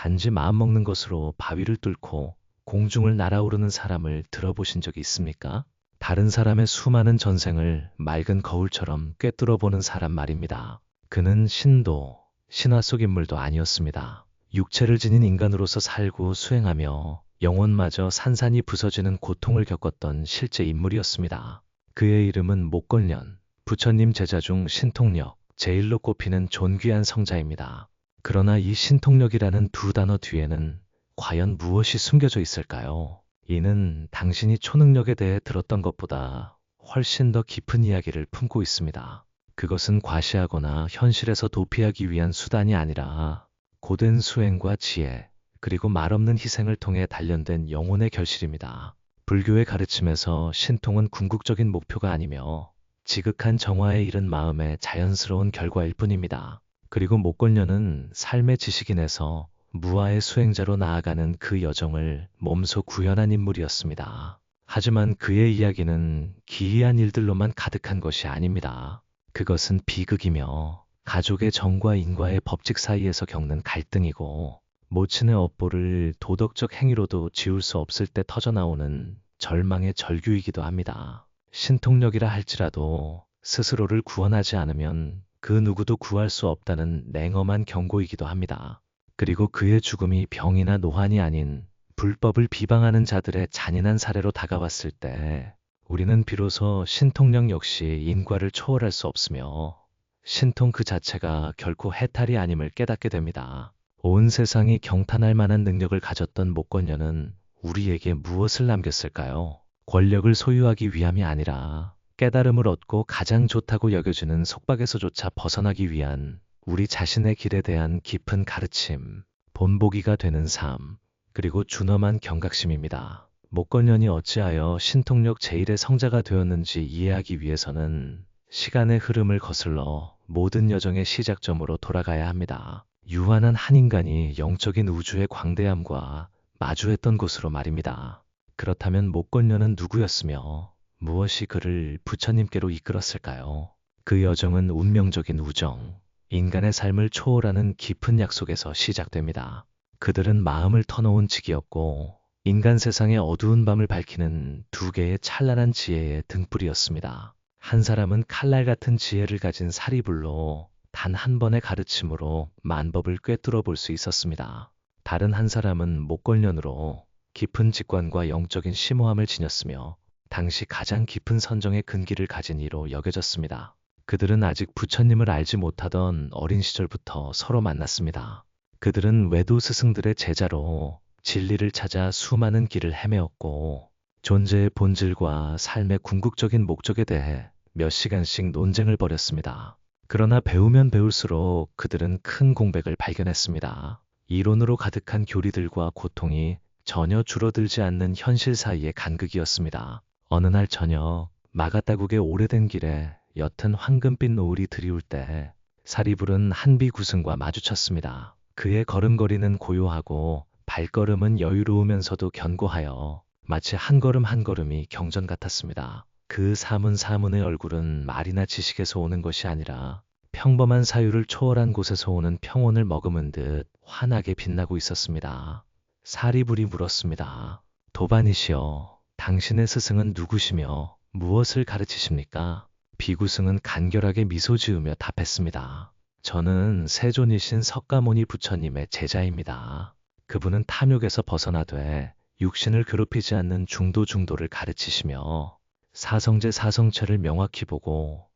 단지 마음먹는 것으로 바위를 뚫고 공중을 날아오르는 사람을 들어보신 적이 있습니까? 다른 사람의 수많은 전생을 맑은 거울처럼 꿰뚫어보는 사람 말입니다. 그는 신도, 신화 속 인물도 아니었습니다. 육체를 지닌 인간으로서 살고 수행하며 영혼마저 산산이 부서지는 고통을 겪었던 실제 인물이었습니다. 그의 이름은 목걸련, 부처님 제자 중 신통력, 제일로 꼽히는 존귀한 성자입니다. 그러나 이 신통력이라는 두 단어 뒤에는 과연 무엇이 숨겨져 있을까요? 이는 당신이 초능력에 대해 들었던 것보다 훨씬 더 깊은 이야기를 품고 있습니다. 그것은 과시하거나 현실에서 도피하기 위한 수단이 아니라 고된 수행과 지혜, 그리고 말없는 희생을 통해 단련된 영혼의 결실입니다. 불교의 가르침에서 신통은 궁극적인 목표가 아니며 지극한 정화에 이른 마음의 자연스러운 결과일 뿐입니다. 그리고 목걸련은 삶의 지식인에서 무아의 수행자로 나아가는 그 여정을 몸소 구현한 인물이었습니다. 하지만 그의 이야기는 기이한 일들로만 가득한 것이 아닙니다. 그것은 비극이며 가족의 정과 인과의 법칙 사이에서 겪는 갈등이고 모친의 업보를 도덕적 행위로도 지울 수 없을 때 터져나오는 절망의 절규이기도 합니다. 신통력이라 할지라도 스스로를 구원하지 않으면 그 누구도 구할 수 없다는 냉엄한 경고이기도 합니다. 그리고 그의 죽음이 병이나 노환이 아닌 불법을 비방하는 자들의 잔인한 사례로 다가왔을 때 우리는 비로소 신통력 역시 인과를 초월할 수 없으며 신통 그 자체가 결코 해탈이 아님을 깨닫게 됩니다. 온 세상이 경탄할 만한 능력을 가졌던 목걸련은 우리에게 무엇을 남겼을까요? 권력을 소유하기 위함이 아니라 깨달음을 얻고 가장 좋다고 여겨지는 속박에서조차 벗어나기 위한 우리 자신의 길에 대한 깊은 가르침, 본보기가 되는 삶, 그리고 준엄한 경각심입니다. 목걸련이 어찌하여 신통력 제1의 성자가 되었는지 이해하기 위해서는 시간의 흐름을 거슬러 모든 여정의 시작점으로 돌아가야 합니다. 유한한 한 인간이 영적인 우주의 광대함과 마주했던 곳으로 말입니다. 그렇다면 목걸련은 누구였으며 무엇이 그를 부처님께로 이끌었을까요? 그 여정은 운명적인 우정, 인간의 삶을 초월하는 깊은 약속에서 시작됩니다. 그들은 마음을 터놓은 직이었고 인간 세상의 어두운 밤을 밝히는 두 개의 찬란한 지혜의 등불이었습니다. 한 사람은 칼날 같은 지혜를 가진 사리불로 단 한 번의 가르침으로 만법을 꿰뚫어 볼 수 있었습니다. 다른 한 사람은 목걸련으로 깊은 직관과 영적인 심오함을 지녔으며 당시 가장 깊은 선정의 근기를 가진 이로 여겨졌습니다. 그들은 아직 부처님을 알지 못하던 어린 시절부터 서로 만났습니다. 그들은 외도 스승들의 제자로 진리를 찾아 수많은 길을 헤매었고 존재의 본질과 삶의 궁극적인 목적에 대해 몇 시간씩 논쟁을 벌였습니다. 그러나 배우면 배울수록 그들은 큰 공백을 발견했습니다. 이론으로 가득한 교리들과 고통이 전혀 줄어들지 않는 현실 사이의 간극이었습니다. 어느 날 저녁, 마가다국의 오래된 길에 옅은 황금빛 노을이 드리울 때 사리불은 한비구승과 마주쳤습니다. 그의 걸음걸이는 고요하고 발걸음은 여유로우면서도 견고하여 마치 한 걸음 한 걸음이 경전 같았습니다. 그 사문사문의 얼굴은 말이나 지식에서 오는 것이 아니라 평범한 사유를 초월한 곳에서 오는 평온을 머금은 듯 환하게 빛나고 있었습니다. 사리불이 물었습니다. 도반이시여, 당신의 스승은 누구시며 무엇을 가르치십니까? 비구승은 간결하게 미소 지으며 답했습니다. 저는 세존이신 석가모니 부처님의 제자입니다. 그분은 탐욕에서 벗어나되 육신을 괴롭히지 않는 중도를 가르치시며 사성제 사성체를 명확히 보고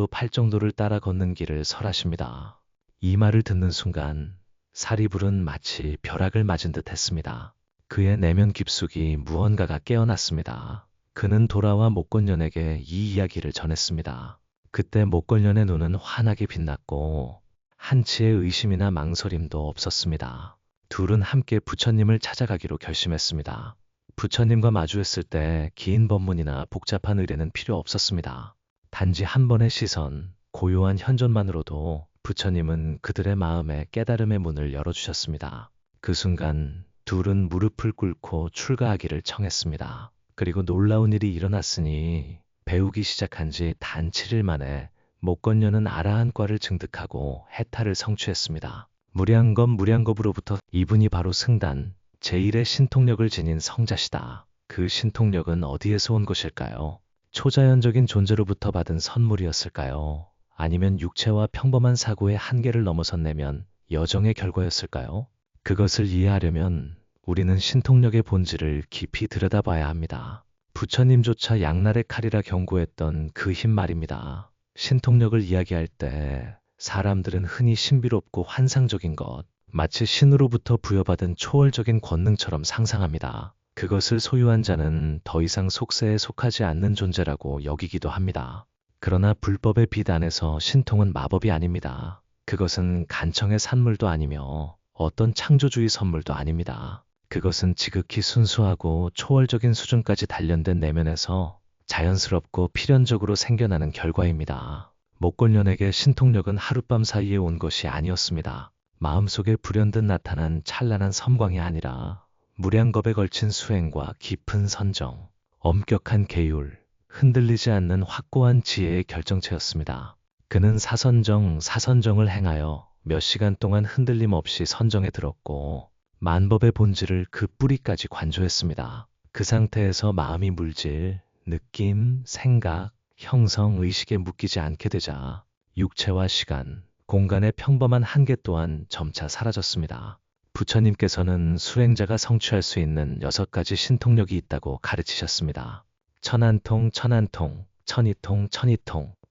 팔정도를 따라 걷는 길을 설하십니다. 이 말을 듣는 순간 사리불은 마치 벼락을 맞은 듯 했습니다. 그의 내면 깊숙이 무언가가 깨어났습니다. 그는 돌아와 목걸련에게 이 이야기를 전했습니다. 그때 목걸련의 눈은 환하게 빛났고 한치의 의심이나 망설임도 없었습니다. 둘은 함께 부처님을 찾아가기로 결심했습니다. 부처님과 마주했을 때 긴 법문이나 복잡한 의례는 필요 없었습니다. 단지 한 번의 시선, 고요한 현존만으로도 부처님은 그들의 마음에 깨달음의 문을 열어주셨습니다. 그 순간 둘은 무릎을 꿇고 출가하기를 청했습니다. 그리고 놀라운 일이 일어났으니 배우기 시작한 지 단 7일 만에 목걸련은 아라한과를 증득하고 해탈을 성취했습니다. 무량겁으로부터 이분이 바로 승단, 제1의 신통력을 지닌 성자시다. 그 신통력은 어디에서 온 것일까요? 초자연적인 존재로부터 받은 선물이었을까요? 아니면 육체와 평범한 사고의 한계를 넘어선 내면 여정의 결과였을까요? 그것을 이해하려면 우리는 신통력의 본질을 깊이 들여다봐야 합니다. 부처님조차 양날의 칼이라 경고했던 그 힘 말입니다. 신통력을 이야기할 때 사람들은 흔히 신비롭고 환상적인 것, 마치 신으로부터 부여받은 초월적인 권능처럼 상상합니다. 그것을 소유한 자는 더 이상 속세에 속하지 않는 존재라고 여기기도 합니다. 그러나 불법의 빛 안에서 신통은 마법이 아닙니다. 그것은 간청의 산물도 아니며 어떤 창조주의 선물도 아닙니다. 그것은 지극히 순수하고 초월적인 수준까지 단련된 내면에서 자연스럽고 필연적으로 생겨나는 결과입니다. 목곤련에게 신통력은 하룻밤 사이에 온 것이 아니었습니다. 마음속에 불현듯 나타난 찬란한 섬광이 아니라 무량겁에 걸친 수행과 깊은 선정, 엄격한 계율, 흔들리지 않는 확고한 지혜의 결정체였습니다. 그는 사선정을 행하여 몇 시간 동안 흔들림 없이 선정에 들었고 만법의 본질을 그 뿌리까지 관조했습니다. 그 상태에서 마음이 물질, 느낌, 생각, 형성, 의식에 묶이지 않게 되자 육체와 시간, 공간의 평범한 한계 또한 점차 사라졌습니다. 부처님께서는 수행자가 성취할 수 있는 6가지 신통력이 있다고 가르치셨습니다. 천한통, 천이통,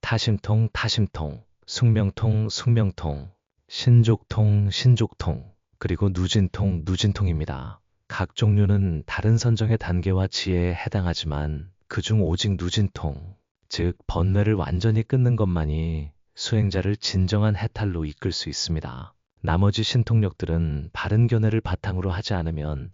타심통, 숙명통, 신족통, 그리고 누진통입니다. 각 종류는 다른 선정의 단계와 지혜에 해당하지만 그중 오직 누진통, 즉 번뇌를 완전히 끊는 것만이 수행자를 진정한 해탈로 이끌 수 있습니다. 나머지 신통력들은 바른 견해를 바탕으로 하지 않으면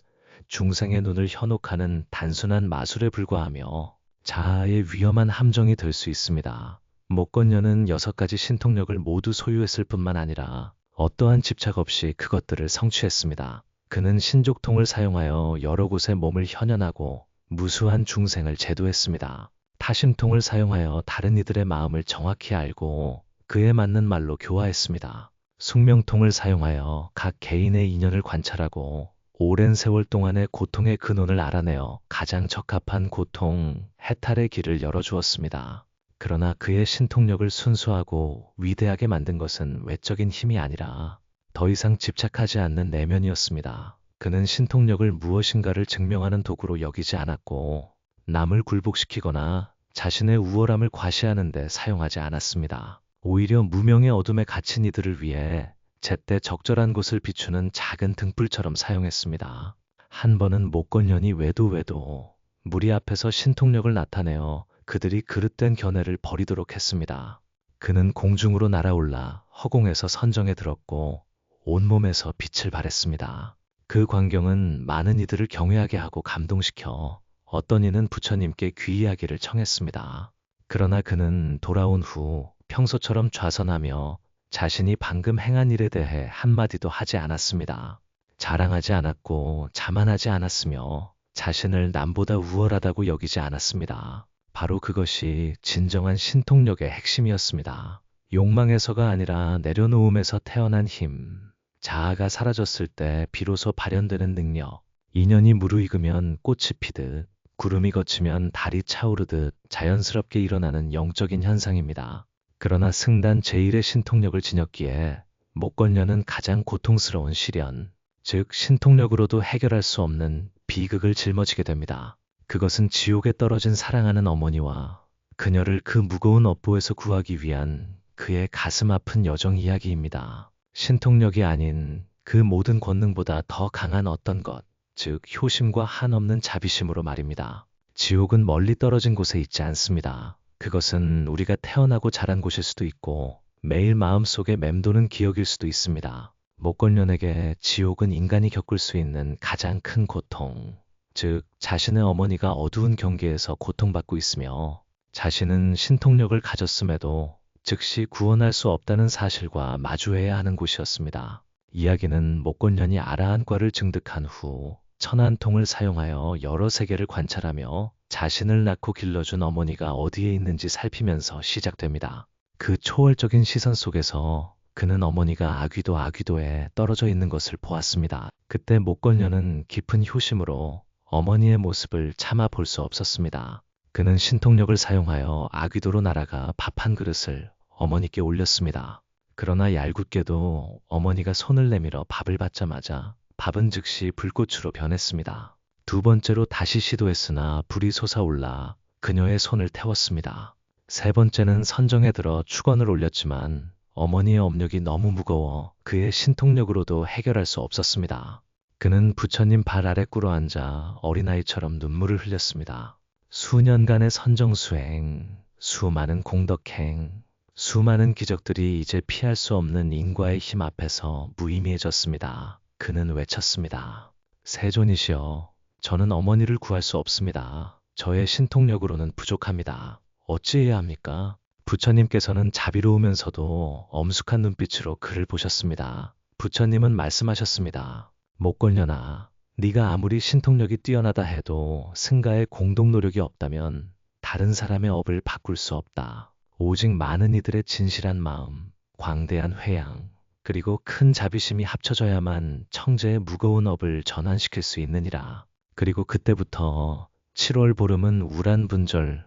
중생의 눈을 현혹하는 단순한 마술에 불과하며 자아의 위험한 함정이 될 수 있습니다. 목건녀는 6가지 신통력을 모두 소유했을 뿐만 아니라 어떠한 집착 없이 그것들을 성취했습니다. 그는 신족통을 사용하여 여러 곳에 몸을 현현하고 무수한 중생을 제도했습니다. 타심통을 사용하여 다른 이들의 마음을 정확히 알고 그에 맞는 말로 교화했습니다. 숙명통을 사용하여 각 개인의 인연을 관찰하고 오랜 세월 동안의 고통의 근원을 알아내어 가장 적합한 고통, 해탈의 길을 열어주었습니다. 그러나 그의 신통력을 순수하고 위대하게 만든 것은 외적인 힘이 아니라 더 이상 집착하지 않는 내면이었습니다. 그는 신통력을 무엇인가를 증명하는 도구로 여기지 않았고 남을 굴복시키거나 자신의 우월함을 과시하는 데 사용하지 않았습니다. 오히려 무명의 어둠에 갇힌 이들을 위해 제때 적절한 곳을 비추는 작은 등불처럼 사용했습니다. 한 번은 목건련이 외도 무리 앞에서 신통력을 나타내어 그들이 그릇된 견해를 버리도록 했습니다. 그는 공중으로 날아올라 허공에서 선정에 들었고 온몸에서 빛을 발했습니다. 그 광경은 많은 이들을 경외하게 하고 감동시켜 어떤 이는 부처님께 귀의하기를 청했습니다. 그러나 그는 돌아온 후 평소처럼 좌선하며 자신이 방금 행한 일에 대해 한마디도 하지 않았습니다. 자랑하지 않았고 자만하지 않았으며 자신을 남보다 우월하다고 여기지 않았습니다. 바로 그것이 진정한 신통력의 핵심이었습니다. 욕망에서가 아니라 내려놓음에서 태어난 힘, 자아가 사라졌을 때 비로소 발현되는 능력, 인연이 무르익으면 꽃이 피듯 구름이 걷히면 달이 차오르듯 자연스럽게 일어나는 영적인 현상입니다. 그러나 승단 제1의 신통력을 지녔기에 목건녀는 가장 고통스러운 시련, 즉 신통력으로도 해결할 수 없는 비극을 짊어지게 됩니다. 그것은 지옥에 떨어진 사랑하는 어머니와 그녀를 그 무거운 업보에서 구하기 위한 그의 가슴 아픈 여정 이야기입니다. 신통력이 아닌 그 모든 권능보다 더 강한 어떤 것, 즉 효심과 한없는 자비심으로 말입니다. 지옥은 멀리 떨어진 곳에 있지 않습니다. 그것은 우리가 태어나고 자란 곳일 수도 있고 매일 마음속에 맴도는 기억일 수도 있습니다. 목건련에게 지옥은 인간이 겪을 수 있는 가장 큰 고통, 즉 자신의 어머니가 어두운 경계에서 고통받고 있으며 자신은 신통력을 가졌음에도 즉시 구원할 수 없다는 사실과 마주해야 하는 곳이었습니다. 이야기는 목건련이 아라한과를 증득한 후 천한통을 사용하여 여러 세계를 관찰하며 자신을 낳고 길러준 어머니가 어디에 있는지 살피면서 시작됩니다. 그 초월적인 시선 속에서 그는 어머니가 아귀도에 떨어져 있는 것을 보았습니다. 그때 목걸녀는 깊은 효심으로 어머니의 모습을 참아 볼 수 없었습니다. 그는 신통력을 사용하여 아귀도로 날아가 밥 한 그릇을 어머니께 올렸습니다. 그러나 얄궂게도 어머니가 손을 내밀어 밥을 받자마자 밥은 즉시 불꽃으로 변했습니다. 두 번째로 다시 시도했으나 불이 솟아올라 그녀의 손을 태웠습니다. 세 번째는 선정에 들어 축원을 올렸지만 어머니의 업력이 너무 무거워 그의 신통력으로도 해결할 수 없었습니다. 그는 부처님 발 아래 꿇어앉아 어린아이처럼 눈물을 흘렸습니다. 수년간의 선정수행, 수많은 공덕행, 수많은 기적들이 이제 피할 수 없는 인과의 힘 앞에서 무의미해졌습니다. 그는 외쳤습니다. 세존이시여, 저는 어머니를 구할 수 없습니다. 저의 신통력으로는 부족합니다. 어찌해야 합니까? 부처님께서는 자비로우면서도 엄숙한 눈빛으로 그를 보셨습니다. 부처님은 말씀하셨습니다. 목걸녀나, 네가 아무리 신통력이 뛰어나다 해도 승가의 공동 노력이 없다면 다른 사람의 업을 바꿀 수 없다. 오직 많은 이들의 진실한 마음, 광대한 회양, 그리고 큰 자비심이 합쳐져야만 청재의 무거운 업을 전환시킬 수 있느니라. 그리고 그때부터 7월 보름은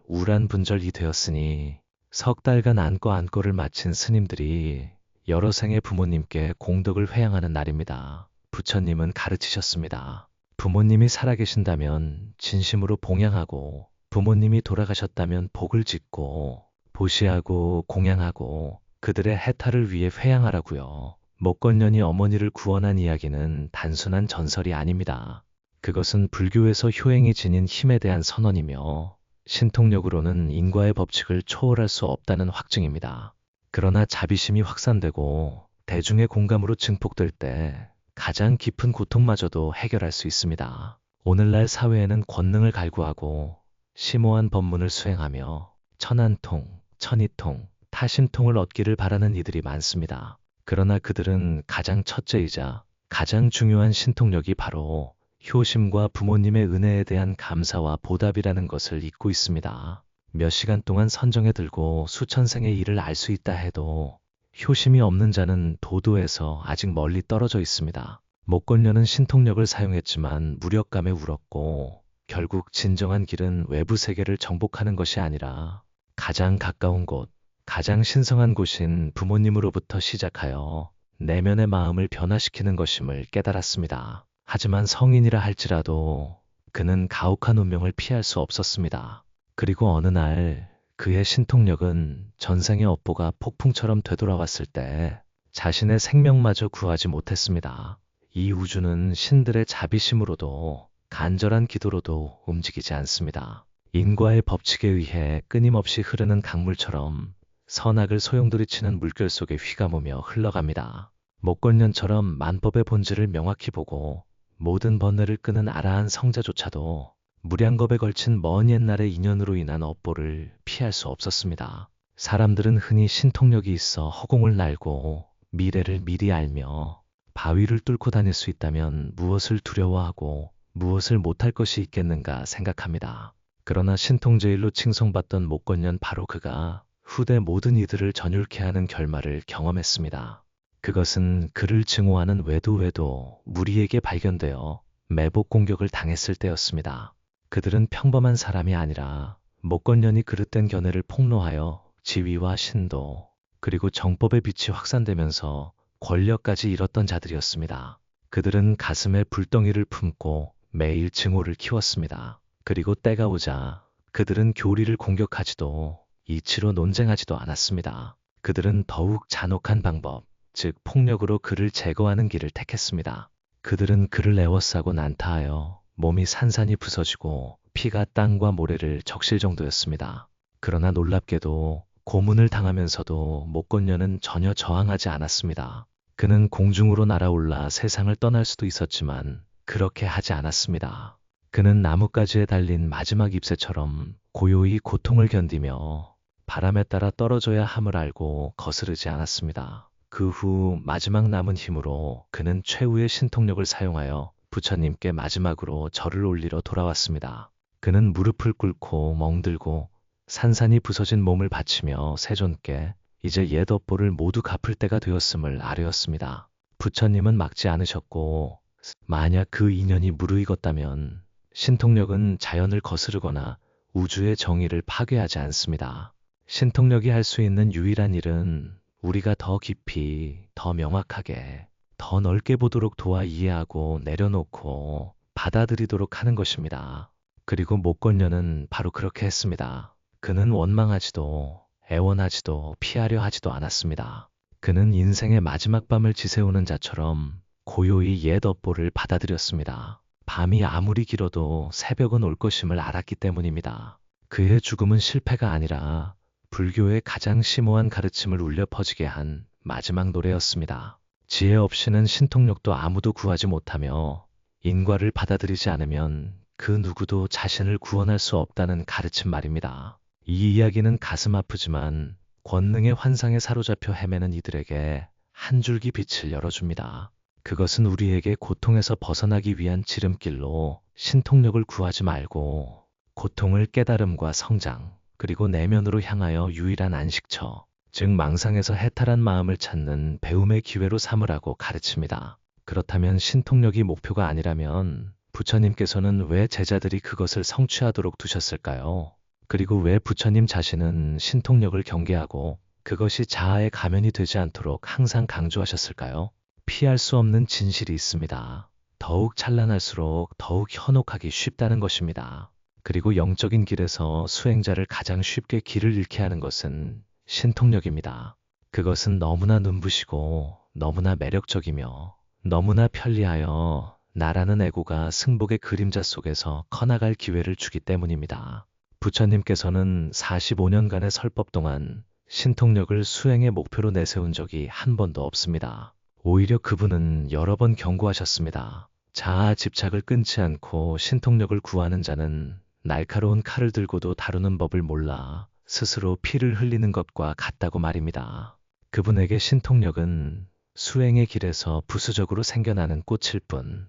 우란분절이 되었으니 석 달간 안거를 마친 스님들이 여러 생의 부모님께 공덕을 회양하는 날입니다. 부처님은 가르치셨습니다. 부모님이 살아계신다면 진심으로 봉양하고 부모님이 돌아가셨다면 복을 짓고 보시하고 공양하고 그들의 해탈을 위해 회양하라고요. 목걸년이 어머니를 구원한 이야기는 단순한 전설이 아닙니다. 그것은 불교에서 효행이 지닌 힘에 대한 선언이며 신통력으로는 인과의 법칙을 초월할 수 없다는 확증입니다. 그러나 자비심이 확산되고 대중의 공감으로 증폭될 때 가장 깊은 고통마저도 해결할 수 있습니다. 오늘날 사회에는 권능을 갈구하고 심오한 법문을 수행하며 천안통, 천이통, 타심통을 얻기를 바라는 이들이 많습니다. 그러나 그들은 가장 첫째이자 가장 중요한 신통력이 바로 효심과 부모님의 은혜에 대한 감사와 보답이라는 것을 잊고 있습니다. 몇 시간 동안 선정에 들고 수천 생의 일을 알 수 있다 해도 효심이 없는 자는 도도에서 아직 멀리 떨어져 있습니다. 목걸녀는 신통력을 사용했지만 무력감에 울었고 결국 진정한 길은 외부 세계를 정복하는 것이 아니라 가장 가까운 곳, 가장 신성한 곳인 부모님으로부터 시작하여 내면의 마음을 변화시키는 것임을 깨달았습니다. 하지만 성인이라 할지라도 그는 가혹한 운명을 피할 수 없었습니다. 그리고 어느 날 그의 신통력은 전생의 업보가 폭풍처럼 되돌아왔을 때 자신의 생명마저 구하지 못했습니다. 이 우주는 신들의 자비심으로도 간절한 기도로도 움직이지 않습니다. 인과의 법칙에 의해 끊임없이 흐르는 강물처럼 선악을 소용돌이치는 물결 속에 휘감으며 흘러갑니다. 목걸년처럼 만법의 본질을 명확히 보고 모든 번뇌를 끄는 아라한 성자조차도 무량겁에 걸친 먼 옛날의 인연으로 인한 업보를 피할 수 없었습니다. 사람들은 흔히 신통력이 있어 허공을 날고 미래를 미리 알며 바위를 뚫고 다닐 수 있다면 무엇을 두려워하고 무엇을 못할 것이 있겠는가 생각합니다. 그러나 신통제일로 칭송받던 목걸년 바로 그가 후대 모든 이들을 전율케 하는 결말을 경험했습니다. 그것은 그를 증오하는 외도 무리에게 발견되어 매복 공격을 당했을 때였습니다. 그들은 평범한 사람이 아니라 목걸년이 그릇된 견해를 폭로하여 지위와 신도 그리고 정법의 빛이 확산되면서 권력까지 잃었던 자들이었습니다. 그들은 가슴에 불덩이를 품고 매일 증오를 키웠습니다. 그리고 때가 오자 그들은 교리를 공격하지도 이치로 논쟁하지도 않았습니다. 그들은 더욱 잔혹한 방법, 즉 폭력으로 그를 제거하는 길을 택했습니다. 그들은 그를 애워싸고 난타하여 몸이 산산이 부서지고 피가 땅과 모래를 적실 정도였습니다. 그러나 놀랍게도 고문을 당하면서도 목걸년은 전혀 저항하지 않았습니다. 그는 공중으로 날아올라 세상을 떠날 수도 있었지만 그렇게 하지 않았습니다. 그는 나뭇가지에 달린 마지막 잎새처럼 고요히 고통을 견디며 바람에 따라 떨어져야 함을 알고 거스르지 않았습니다. 그 후 마지막 남은 힘으로 그는 최후의 신통력을 사용하여 부처님께 마지막으로 절을 올리러 돌아왔습니다. 그는 무릎을 꿇고 멍들고 산산이 부서진 몸을 바치며 세존께 이제 옛 업보를 모두 갚을 때가 되었음을 아뢰었습니다. 부처님은 막지 않으셨고, 만약 그 인연이 무르익었다면 신통력은 자연을 거스르거나 우주의 정의를 파괴하지 않습니다. 신통력이 할 수 있는 유일한 일은 우리가 더 깊이, 더 명확하게, 더 넓게 보도록 도와 이해하고 내려놓고 받아들이도록 하는 것입니다. 그리고 목건녀는 바로 그렇게 했습니다. 그는 원망하지도 애원하지도 피하려 하지도 않았습니다. 그는 인생의 마지막 밤을 지새우는 자처럼 고요히 옛 업보를 받아들였습니다. 밤이 아무리 길어도 새벽은 올 것임을 알았기 때문입니다. 그의 죽음은 실패가 아니라 불교의 가장 심오한 가르침을 울려 퍼지게 한 마지막 노래였습니다. 지혜 없이는 신통력도 아무도 구하지 못하며 인과를 받아들이지 않으면 그 누구도 자신을 구원할 수 없다는 가르침 말입니다. 이 이야기는 가슴 아프지만 권능의 환상에 사로잡혀 헤매는 이들에게 한 줄기 빛을 열어줍니다. 그것은 우리에게 고통에서 벗어나기 위한 지름길로 신통력을 구하지 말고 고통을 깨달음과 성장, 그리고 내면으로 향하여 유일한 안식처, 즉 망상에서 해탈한 마음을 찾는 배움의 기회로 삼으라고 가르칩니다. 그렇다면 신통력이 목표가 아니라면 부처님께서는 왜 제자들이 그것을 성취하도록 두셨을까요? 그리고 왜 부처님 자신은 신통력을 경계하고 그것이 자아의 가면이 되지 않도록 항상 강조하셨을까요? 피할 수 없는 진실이 있습니다. 더욱 찬란할수록 더욱 현혹하기 쉽다는 것입니다. 그리고 영적인 길에서 수행자를 가장 쉽게 길을 잃게 하는 것은 신통력입니다. 그것은 너무나 눈부시고 너무나 매력적이며 너무나 편리하여 나라는 에고가 승복의 그림자 속에서 커나갈 기회를 주기 때문입니다. 부처님께서는 45년간의 설법 동안 신통력을 수행의 목표로 내세운 적이 한 번도 없습니다. 오히려 그분은 여러 번 경고하셨습니다. 자아 집착을 끊지 않고 신통력을 구하는 자는 날카로운 칼을 들고도 다루는 법을 몰라 스스로 피를 흘리는 것과 같다고 말입니다. 그분에게 신통력은 수행의 길에서 부수적으로 생겨나는 꽃일 뿐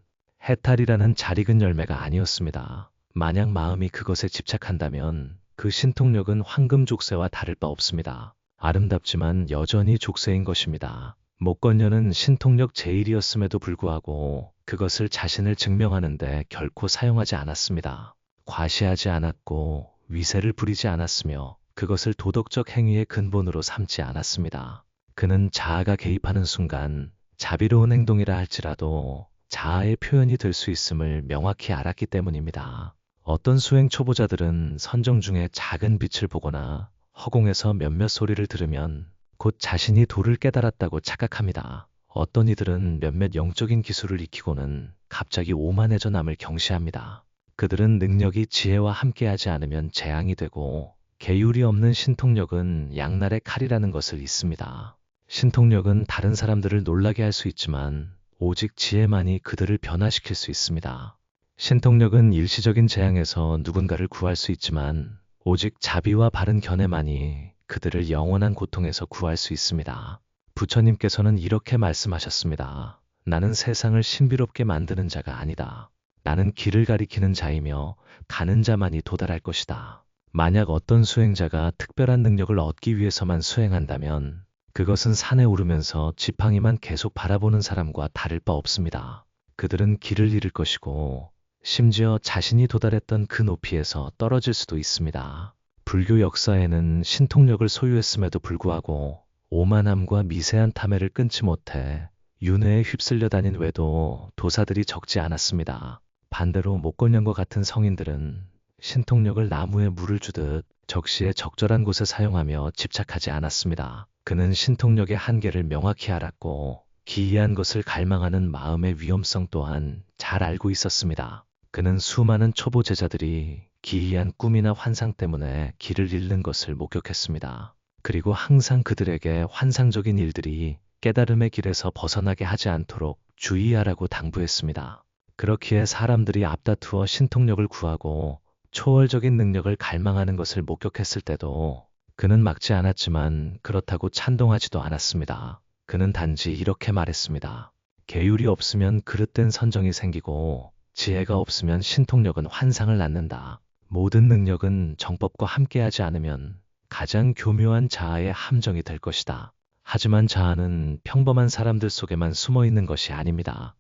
해탈이라는 잘 익은 열매가 아니었습니다. 만약 마음이 그것에 집착한다면 그 신통력은 황금 족쇄와 다를 바 없습니다. 아름답지만 여전히 족쇄인 것입니다. 목건녀는 신통력 제1이었음에도 불구하고 그것을 자신을 증명하는데 결코 사용하지 않았습니다. 과시하지 않았고 위세를 부리지 않았으며 그것을 도덕적 행위의 근본으로 삼지 않았습니다. 그는 자아가 개입하는 순간 자비로운 행동이라 할지라도 자아의 표현이 될 수 있음을 명확히 알았기 때문입니다. 어떤 수행 초보자들은 선정 중에 작은 빛을 보거나 허공에서 몇몇 소리를 들으면 곧 자신이 도를 깨달았다고 착각합니다. 어떤 이들은 몇몇 영적인 기술을 익히고는 갑자기 오만해져 남을 경시합니다. 그들은 능력이 지혜와 함께하지 않으면 재앙이 되고 계율이 없는 신통력은 양날의 칼이라는 것을 잊습니다. 신통력은 다른 사람들을 놀라게 할 수 있지만 오직 지혜만이 그들을 변화시킬 수 있습니다. 신통력은 일시적인 재앙에서 누군가를 구할 수 있지만 오직 자비와 바른 견해만이 그들을 영원한 고통에서 구할 수 있습니다. 부처님께서는 이렇게 말씀하셨습니다. 나는 세상을 신비롭게 만드는 자가 아니다. 나는 길을 가리키는 자이며 가는 자만이 도달할 것이다. 만약 어떤 수행자가 특별한 능력을 얻기 위해서만 수행한다면 그것은 산에 오르면서 지팡이만 계속 바라보는 사람과 다를 바 없습니다. 그들은 길을 잃을 것이고 심지어 자신이 도달했던 그 높이에서 떨어질 수도 있습니다. 불교 역사에는 신통력을 소유했음에도 불구하고 오만함과 미세한 탐해를 끊지 못해 윤회에 휩쓸려 다닌 외도 도사들이 적지 않았습니다. 반대로 목건년과 같은 성인들은 신통력을 나무에 물을 주듯 적시에 적절한 곳에 사용하며 집착하지 않았습니다. 그는 신통력의 한계를 명확히 알았고 기이한 것을 갈망하는 마음의 위험성 또한 잘 알고 있었습니다. 그는 수많은 초보 제자들이 기이한 꿈이나 환상 때문에 길을 잃는 것을 목격했습니다. 그리고 항상 그들에게 환상적인 일들이 깨달음의 길에서 벗어나게 하지 않도록 주의하라고 당부했습니다. 그렇기에 사람들이 앞다투어 신통력을 구하고 초월적인 능력을 갈망하는 것을 목격했을 때도 그는 막지 않았지만 그렇다고 찬동하지도 않았습니다. 그는 단지 이렇게 말했습니다. 계율이 없으면 그릇된 선정이 생기고 지혜가 없으면 신통력은 환상을 낳는다. 모든 능력은 정법과 함께하지 않으면 가장 교묘한 자아의 함정이 될 것이다. 하지만 자아는 평범한 사람들 속에만 숨어 있는 것이 아닙니다.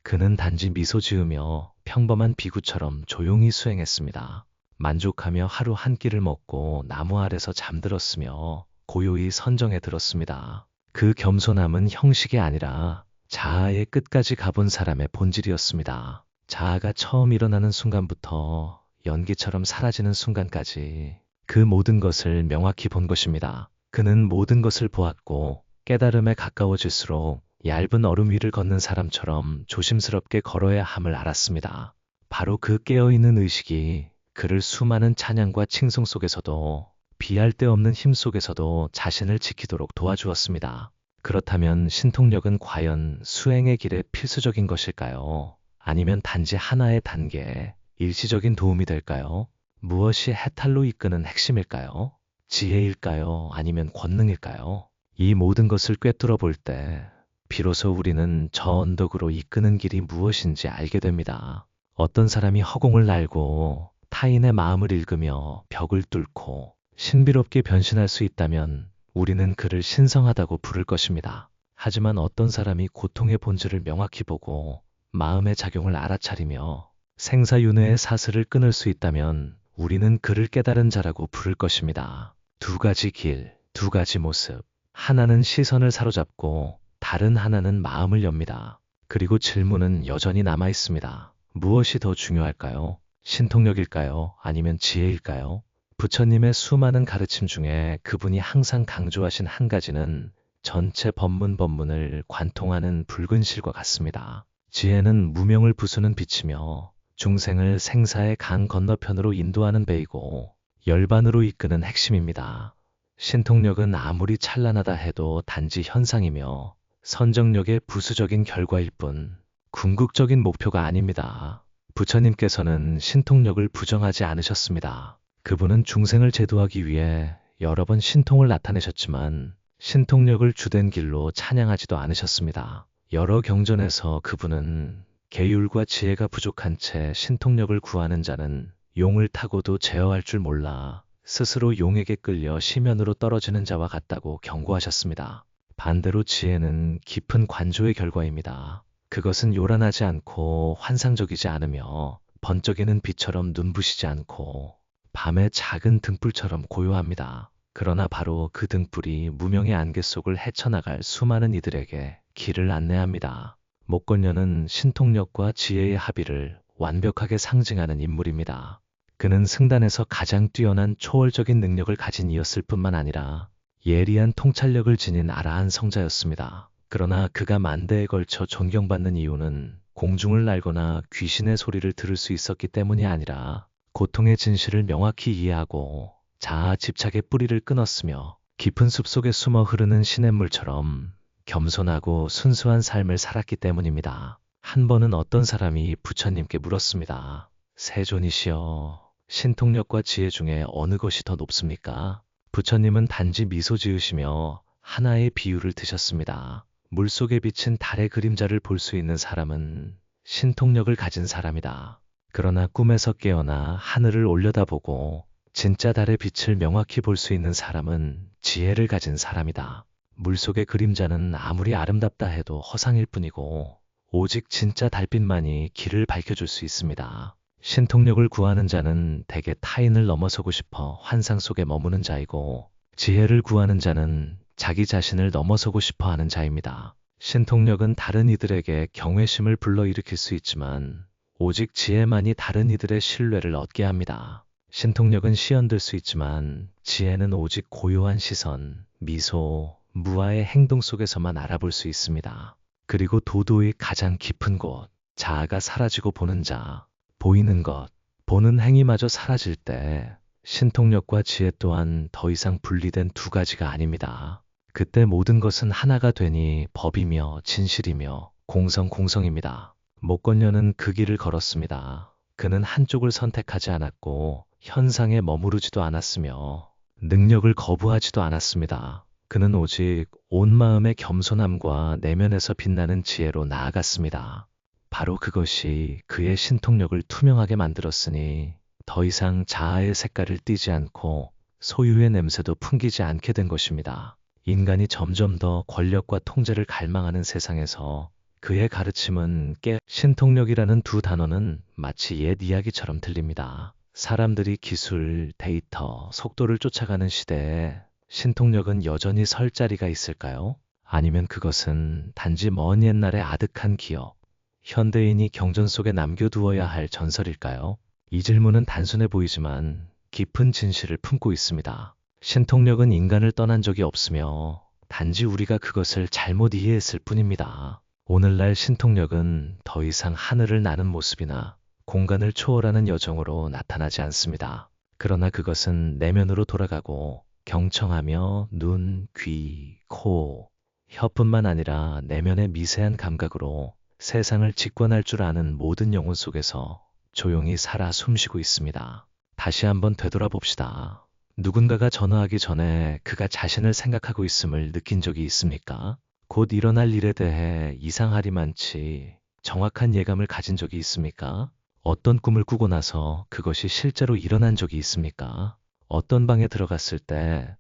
그는 단지 미소 지으며 평범한 비구처럼 조용히 수행했습니다. 만족하며 하루 한 끼를 먹고 나무 아래서 잠들었으며 고요히 선정에 들었습니다. 그 겸손함은 형식이 아니라 자아의 끝까지 가본 사람의 본질이었습니다. 자아가 처음 일어나는 순간부터 연기처럼 사라지는 순간까지 그 모든 것을 명확히 본 것입니다. 그는 모든 것을 보았고 깨달음에 가까워질수록 얇은 얼음 위를 걷는 사람처럼 조심스럽게 걸어야 함을 알았습니다. 바로 그 깨어있는 의식이 그를 수많은 찬양과 칭송 속에서도 비할 데 없는 힘 속에서도 자신을 지키도록 도와주었습니다. 그렇다면 신통력은 과연 수행의 길에 필수적인 것일까요? 아니면 단지 하나의 단계, 일시적인 도움이 될까요? 무엇이 해탈로 이끄는 핵심일까요? 지혜일까요? 아니면 권능일까요? 이 모든 것을 꿰뚫어 볼 때 비로소 우리는 저 언덕으로 이끄는 길이 무엇인지 알게 됩니다. 어떤 사람이 허공을 날고 타인의 마음을 읽으며 벽을 뚫고 신비롭게 변신할 수 있다면 우리는 그를 신성하다고 부를 것입니다. 하지만 어떤 사람이 고통의 본질을 명확히 보고 마음의 작용을 알아차리며 생사윤회의 사슬을 끊을 수 있다면 우리는 그를 깨달은 자라고 부를 것입니다. 두 가지 길, 두 가지 모습. 하나는 시선을 사로잡고 다른 하나는 마음을 엽니다. 그리고 질문은 여전히 남아 있습니다. 무엇이 더 중요할까요? 신통력일까요? 아니면 지혜일까요? 부처님의 수많은 가르침 중에 그분이 항상 강조하신 한 가지는 전체 법문을 관통하는 붉은 실과 같습니다. 지혜는 무명을 부수는 빛이며 중생을 생사의 강 건너편으로 인도하는 배이고 열반으로 이끄는 핵심입니다. 신통력은 아무리 찬란하다 해도 단지 현상이며 선정력의 부수적인 결과일 뿐 궁극적인 목표가 아닙니다. 부처님께서는 신통력을 부정하지 않으셨습니다. 그분은 중생을 제도하기 위해 여러 번 신통을 나타내셨지만 신통력을 주된 길로 찬양하지도 않으셨습니다. 여러 경전에서 그분은 계율과 지혜가 부족한 채 신통력을 구하는 자는 용을 타고도 제어할 줄 몰라 스스로 용에게 끌려 시면으로 떨어지는 자와 같다고 경고하셨습니다. 반대로 지혜는 깊은 관조의 결과입니다. 그것은 요란하지 않고 환상적이지 않으며 번쩍이는 빛처럼 눈부시지 않고 밤의 작은 등불처럼 고요합니다. 그러나 바로 그 등불이 무명의 안개 속을 헤쳐나갈 수많은 이들에게 길을 안내합니다. 목건녀는 신통력과 지혜의 합의를 완벽하게 상징하는 인물입니다. 그는 승단에서 가장 뛰어난 초월적인 능력을 가진 이였을 뿐만 아니라 예리한 통찰력을 지닌 아라한 성자였습니다. 그러나 그가 만대에 걸쳐 존경받는 이유는 공중을 날거나 귀신의 소리를 들을 수 있었기 때문이 아니라 고통의 진실을 명확히 이해하고 자아 집착의 뿌리를 끊었으며 깊은 숲속에 숨어 흐르는 시냇물처럼 겸손하고 순수한 삶을 살았기 때문입니다. 한 번은 어떤 사람이 부처님께 물었습니다. 세존이시여, 신통력과 지혜 중에 어느 것이 더 높습니까? 부처님은 단지 미소 지으시며 하나의 비유를 드셨습니다. 물속에 비친 달의 그림자를 볼 수 있는 사람은 신통력을 가진 사람이다. 그러나 꿈에서 깨어나 하늘을 올려다보고 진짜 달의 빛을 명확히 볼 수 있는 사람은 지혜를 가진 사람이다. 물속의 그림자는 아무리 아름답다 해도 허상일 뿐이고 오직 진짜 달빛만이 길을 밝혀줄 수 있습니다. 신통력을 구하는 자는 대개 타인을 넘어서고 싶어 환상 속에 머무는 자이고 지혜를 구하는 자는 자기 자신을 넘어서고 싶어 하는 자입니다. 신통력은 다른 이들에게 경외심을 불러일으킬 수 있지만 오직 지혜만이 다른 이들의 신뢰를 얻게 합니다. 신통력은 시연될 수 있지만 지혜는 오직 고요한 시선, 미소, 무아의 행동 속에서만 알아볼 수 있습니다. 그리고 도도의 가장 깊은 곳, 자아가 사라지고 보는 자, 보이는 것, 보는 행위마저 사라질 때 신통력과 지혜 또한 더 이상 분리된 두 가지가 아닙니다. 그때 모든 것은 하나가 되니 법이며 진실이며 공성입니다. 목건녀는 그 길을 걸었습니다. 그는 한쪽을 선택하지 않았고 현상에 머무르지도 않았으며 능력을 거부하지도 않았습니다. 그는 오직 온 마음의 겸손함과 내면에서 빛나는 지혜로 나아갔습니다. 바로 그것이 그의 신통력을 투명하게 만들었으니 더 이상 자아의 색깔을 띠지 않고 소유의 냄새도 풍기지 않게 된 것입니다. 인간이 점점 더 권력과 통제를 갈망하는 세상에서 그의 가르침은 신통력이라는 두 단어는 마치 옛 이야기처럼 들립니다. 사람들이 기술, 데이터, 속도를 쫓아가는 시대에 신통력은 여전히 설 자리가 있을까요? 아니면 그것은 단지 먼 옛날의 아득한 기억, 현대인이 경전 속에 남겨두어야 할 전설일까요? 이 질문은 단순해 보이지만 깊은 진실을 품고 있습니다. 신통력은 인간을 떠난 적이 없으며 단지 우리가 그것을 잘못 이해했을 뿐입니다. 오늘날 신통력은 더 이상 하늘을 나는 모습이나 공간을 초월하는 여정으로 나타나지 않습니다. 그러나 그것은 내면으로 돌아가고 경청하며 눈, 귀, 코, 혀뿐만 아니라 내면의 미세한 감각으로 세상을 직관할 줄 아는 모든 영혼 속에서 조용히 살아 숨쉬고 있습니다. 다시 한번 되돌아봅시다. 누군가가 전화하기 전에 그가 자신을 생각하고 있음을 느낀 적이 있습니까? 곧 일어날 일에 대해 이상하리만치 정확한 예감을 가진 적이 있습니까? 어떤 꿈을 꾸고 나서 그것이 실제로 일어난 적이 있습니까? 어떤 방에 들어갔을 때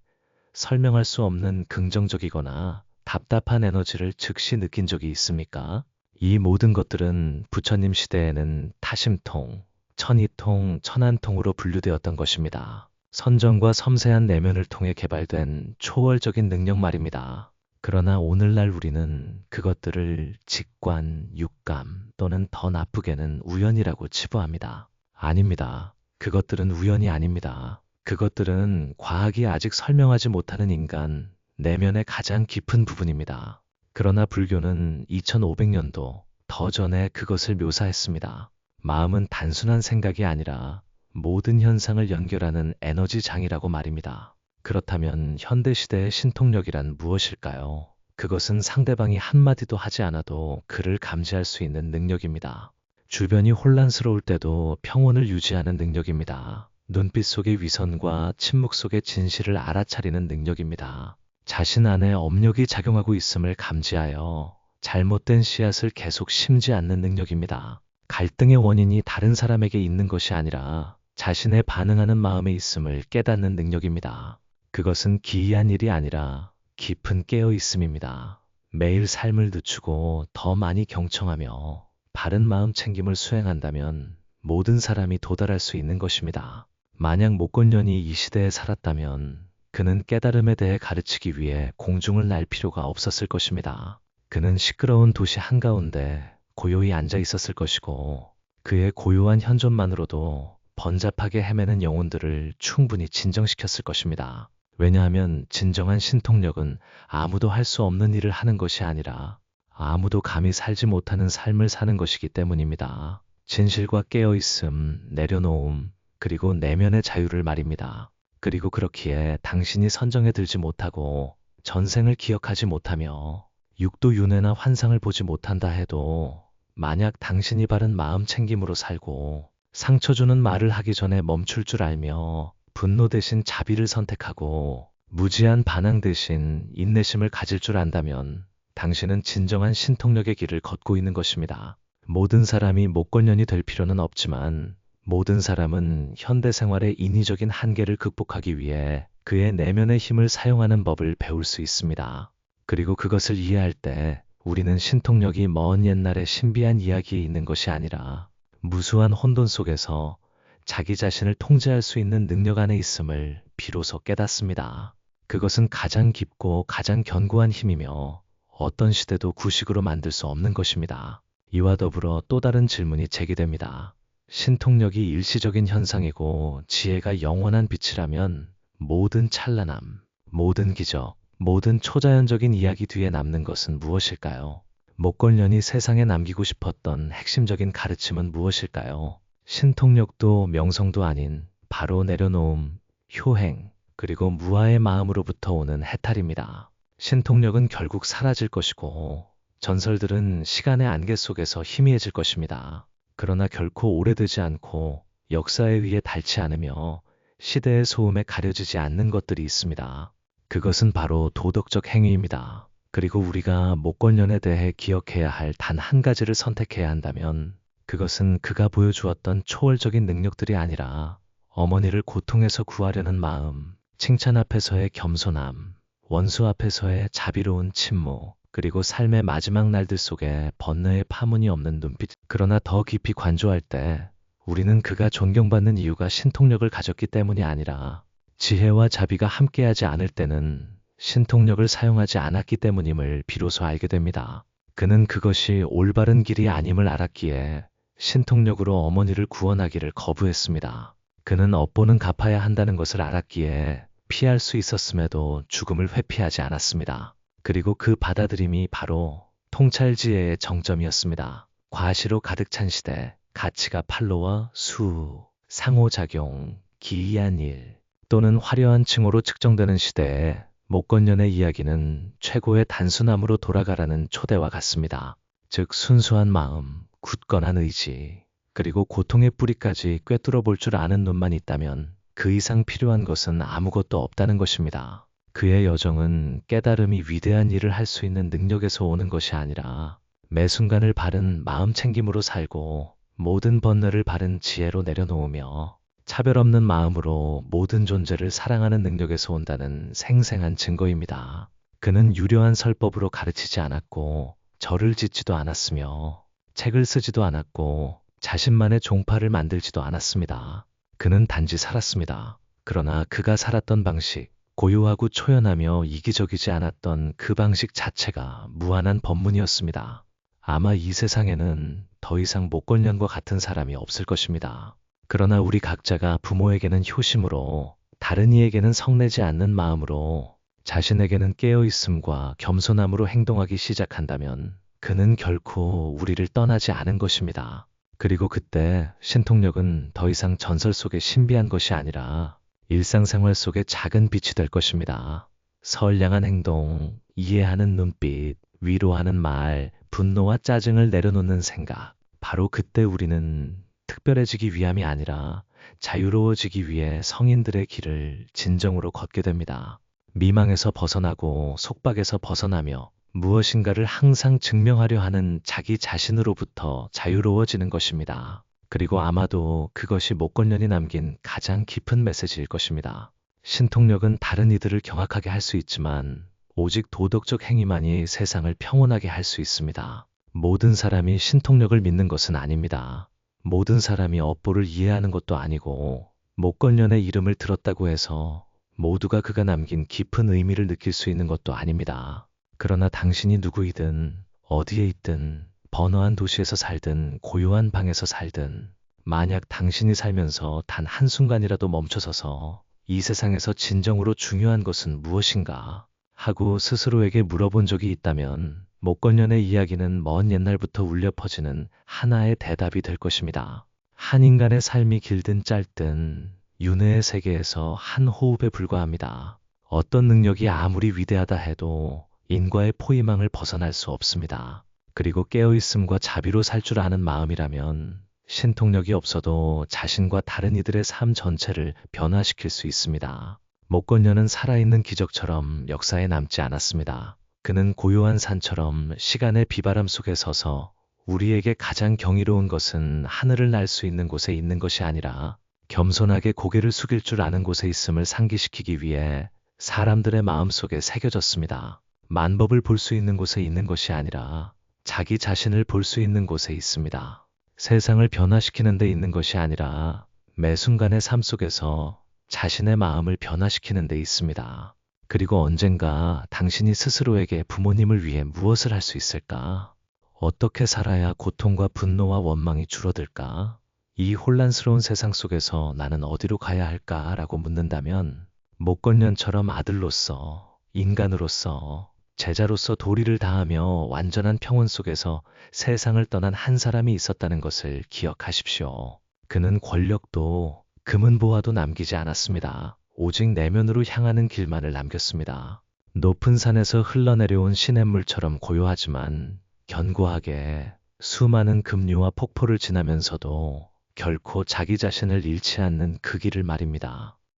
설명할 수 없는 긍정적이거나 답답한 에너지를 즉시 느낀 적이 있습니까? 이 모든 것들은 부처님 시대에는 타심통, 천이통, 천안통으로 분류되었던 것입니다. 선정과 섬세한 내면을 통해 개발된 초월적인 능력 말입니다. 그러나 오늘날 우리는 그것들을 직관, 육감 또는 더 나쁘게는 우연이라고 치부합니다. 아닙니다. 그것들은 우연이 아닙니다. 그것들은 과학이 아직 설명하지 못하는 인간 내면의 가장 깊은 부분입니다. 그러나 불교는 2500년도 더 전에 그것을 묘사했습니다. 마음은 단순한 생각이 아니라 모든 현상을 연결하는 에너지 장이라고 말입니다. 그렇다면 현대시대의 신통력이란 무엇일까요? 그것은 상대방이 한마디도 하지 않아도 그를 감지할 수 있는 능력입니다. 주변이 혼란스러울 때도 평온을 유지하는 능력입니다. 눈빛 속의 위선과 침묵 속의 진실을 알아차리는 능력입니다. 자신 안에 업력이 작용하고 있음을 감지하여 잘못된 씨앗을 계속 심지 않는 능력입니다. 갈등의 원인이 다른 사람에게 있는 것이 아니라 자신의 반응하는 마음에 있음을 깨닫는 능력입니다. 그것은 기이한 일이 아니라 깊은 깨어있음입니다. 매일 삶을 늦추고 더 많이 경청하며 바른 마음 챙김을 수행한다면 모든 사람이 도달할 수 있는 것입니다. 만약 목건년이 이 시대에 살았다면 그는 깨달음에 대해 가르치기 위해 공중을 날 필요가 없었을 것입니다. 그는 시끄러운 도시 한가운데 고요히 앉아 있었을 것이고 그의 고요한 현존만으로도 번잡하게 헤매는 영혼들을 충분히 진정시켰을 것입니다. 왜냐하면 진정한 신통력은 아무도 할 수 없는 일을 하는 것이 아니라 아무도 감히 살지 못하는 삶을 사는 것이기 때문입니다. 진실과 깨어있음, 내려놓음, 그리고 내면의 자유를 말입니다. 그리고 그렇기에 당신이 선정에 들지 못하고 전생을 기억하지 못하며 육도 윤회나 환상을 보지 못한다 해도 만약 당신이 바른 마음 챙김으로 살고 상처 주는 말을 하기 전에 멈출 줄 알며 분노 대신 자비를 선택하고 무지한 반항 대신 인내심을 가질 줄 안다면 당신은 진정한 신통력의 길을 걷고 있는 것입니다. 모든 사람이 목건년이 될 필요는 없지만 모든 사람은 현대 생활의 인위적인 한계를 극복하기 위해 그의 내면의 힘을 사용하는 법을 배울 수 있습니다. 그리고 그것을 이해할 때 우리는 신통력이 먼 옛날의 신비한 이야기에 있는 것이 아니라 무수한 혼돈 속에서 자기 자신을 통제할 수 있는 능력 안에 있음을 비로소 깨닫습니다. 그것은 가장 깊고 가장 견고한 힘이며 어떤 시대도 구식으로 만들 수 없는 것입니다. 이와 더불어 또 다른 질문이 제기됩니다. 신통력이 일시적인 현상이고 지혜가 영원한 빛이라면 모든 찬란함, 모든 기적, 모든 초자연적인 이야기 뒤에 남는 것은 무엇일까요? 목건년이 세상에 남기고 싶었던 핵심적인 가르침은 무엇일까요? 신통력도 명성도 아닌 바로 내려놓음, 효행, 그리고 무아의 마음으로부터 오는 해탈입니다. 신통력은 결국 사라질 것이고 전설들은 시간의 안개 속에서 희미해질 것입니다. 그러나 결코 오래되지 않고 역사에 의해 닳지 않으며 시대의 소음에 가려지지 않는 것들이 있습니다. 그것은 바로 도덕적 행위입니다. 그리고 우리가 목건년에 대해 기억해야 할 단 한 가지를 선택해야 한다면 그것은 그가 보여주었던 초월적인 능력들이 아니라 어머니를 고통에서 구하려는 마음, 칭찬 앞에서의 겸손함, 원수 앞에서의 자비로운 침묵, 그리고 삶의 마지막 날들 속에 번뇌의 파문이 없는 눈빛. 그러나 더 깊이 관조할 때 우리는 그가 존경받는 이유가 신통력을 가졌기 때문이 아니라 지혜와 자비가 함께하지 않을 때는 신통력을 사용하지 않았기 때문임을 비로소 알게 됩니다. 그는 그것이 올바른 길이 아님을 알았기에 신통력으로 어머니를 구원하기를 거부했습니다. 그는 업보는 갚아야 한다는 것을 알았기에 피할 수 있었음에도 죽음을 회피하지 않았습니다. 그리고 그 받아들임이 바로 통찰지혜의 정점이었습니다. 과시로 가득 찬 시대, 가치가 팔로와 수, 상호작용, 기이한 일 또는 화려한 칭호로 측정되는 시대에 목건년의 이야기는 최고의 단순함으로 돌아가라는 초대와 같습니다. 즉 순수한 마음, 굳건한 의지, 그리고 고통의 뿌리까지 꿰뚫어 볼 줄 아는 눈만 있다면 그 이상 필요한 것은 아무것도 없다는 것입니다. 그의 여정은 깨달음이 위대한 일을 할 수 있는 능력에서 오는 것이 아니라 매 순간을 바른 마음 챙김으로 살고 모든 번뇌를 바른 지혜로 내려놓으며 차별 없는 마음으로 모든 존재를 사랑하는 능력에서 온다는 생생한 증거입니다. 그는 유려한 설법으로 가르치지 않았고 절을 짓지도 않았으며 책을 쓰지도 않았고 자신만의 종파를 만들지도 않았습니다. 그는 단지 살았습니다. 그러나 그가 살았던 방식, 고요하고 초연하며 이기적이지 않았던 그 방식 자체가 무한한 법문이었습니다. 아마 이 세상에는 더 이상 목걸년과 같은 사람이 없을 것입니다. 그러나 우리 각자가 부모에게는 효심으로, 다른 이에게는 성내지 않는 마음으로, 자신에게는 깨어있음과 겸손함으로 행동하기 시작한다면 그는 결코 우리를 떠나지 않은 것입니다. 그리고 그때 신통력은 더 이상 전설 속의 신비한 것이 아니라 일상생활 속의 작은 빛이 될 것입니다. 선량한 행동, 이해하는 눈빛, 위로하는 말, 분노와 짜증을 내려놓는 생각. 바로 그때 우리는 특별해지기 위함이 아니라 자유로워지기 위해 성인들의 길을 진정으로 걷게 됩니다. 미망에서 벗어나고 속박에서 벗어나며 무엇인가를 항상 증명하려 하는 자기 자신으로부터 자유로워지는 것입니다. 그리고 아마도 그것이 목건년이 남긴 가장 깊은 메시지일 것입니다. 신통력은 다른 이들을 경악하게 할 수 있지만 오직 도덕적 행위만이 세상을 평온하게 할 수 있습니다. 모든 사람이 신통력을 믿는 것은 아닙니다. 모든 사람이 업보를 이해하는 것도 아니고 목건년의 이름을 들었다고 해서 모두가 그가 남긴 깊은 의미를 느낄 수 있는 것도 아닙니다. 그러나 당신이 누구이든 어디에 있든 번화한 도시에서 살든 고요한 방에서 살든 만약 당신이 살면서 단 한순간이라도 멈춰서서 이 세상에서 진정으로 중요한 것은 무엇인가 하고 스스로에게 물어본 적이 있다면 목건년의 이야기는 먼 옛날부터 울려 퍼지는 하나의 대답이 될 것입니다. 한 인간의 삶이 길든 짧든 윤회의 세계에서 한 호흡에 불과합니다. 어떤 능력이 아무리 위대하다 해도 인과의 포위망을 벗어날 수 없습니다. 그리고 깨어있음과 자비로 살 줄 아는 마음이라면 신통력이 없어도 자신과 다른 이들의 삶 전체를 변화시킬 수 있습니다. 목건년은 살아있는 기적처럼 역사에 남지 않았습니다. 그는 고요한 산처럼 시간의 비바람 속에 서서 우리에게 가장 경이로운 것은 하늘을 날 수 있는 곳에 있는 것이 아니라 겸손하게 고개를 숙일 줄 아는 곳에 있음을 상기시키기 위해 사람들의 마음속에 새겨졌습니다. 만법을 볼 수 있는 곳에 있는 것이 아니라 자기 자신을 볼 수 있는 곳에 있습니다. 세상을 변화시키는 데 있는 것이 아니라 매 순간의 삶 속에서 자신의 마음을 변화시키는 데 있습니다. 그리고 언젠가 당신이 스스로에게 부모님을 위해 무엇을 할 수 있을까? 어떻게 살아야 고통과 분노와 원망이 줄어들까? 이 혼란스러운 세상 속에서 나는 어디로 가야 할까? 라고 묻는다면 목건년처럼 아들로서, 인간으로서, 제자로서 도리를 다하며 완전한 평온 속에서 세상을 떠난 한 사람이 있었다는 것을 기억하십시오. 그는 권력도 금은보화도 남기지 않았습니다. 오직 내면으로 향하는 길만을 남겼습니다. 높은 산에서 흘러내려온 시냇물처럼 고요하지만 견고하게 수많은 급류와 폭포를 지나면서도 결코 자기 자신을 잃지 않는 그 길을 말입니다.